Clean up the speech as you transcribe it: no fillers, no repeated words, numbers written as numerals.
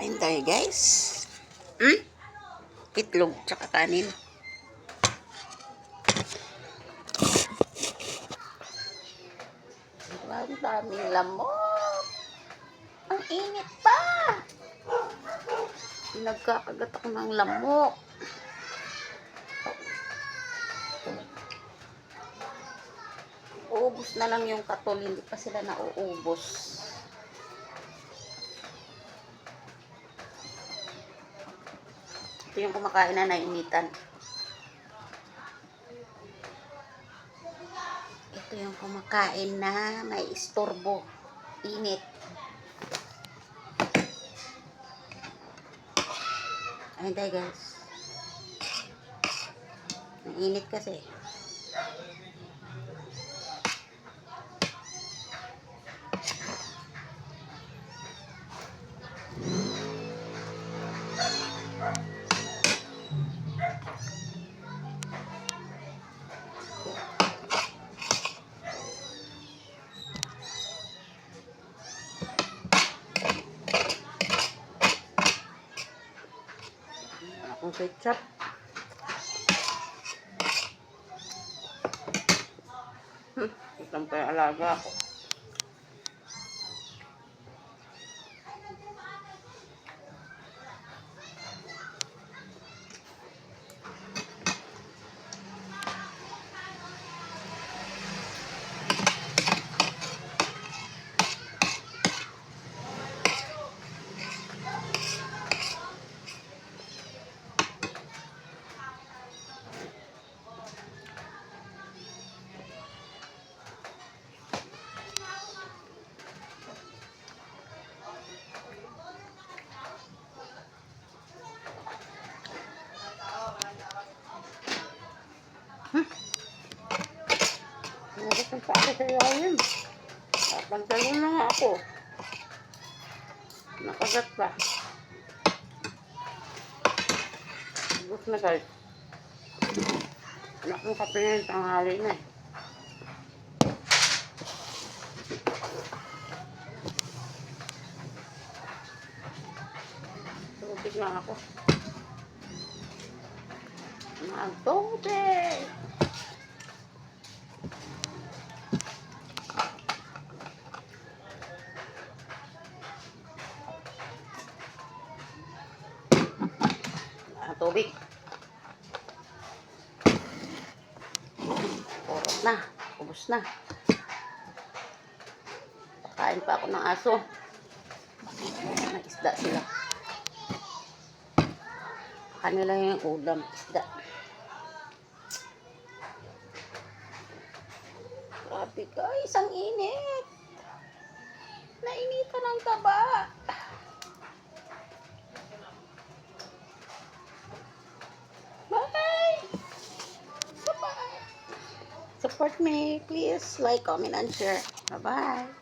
Kain tayo guys. Itlog tsaka kanin. Ang daming lamok. Ang init pa. Nagkakagat ako ng lamok. Uubos na lang yung katol, hindi pa sila nauubos. Ito yung kumakain na nainitan. Ito yung kumakain na may istorbo. Init. Ayun tayo guys. Nainit kasi. Akong ketchup. Itang pa yung alaga ako. Nakapunta ako sa ilalim. Pagdalo na nga ako. Nakagat pa. Bus na guys. Anak ng kape na yung tanghali na eh. Tubig lang ako. Tubig! Tubig. Purot na. Ubus na. Kain pa ako ng aso. May isda sila. Kanila yung ulam. Isda. Grabe guys. Ang init. Nainitan ang taba. Support me, please. Like, comment, and share. Bye-bye.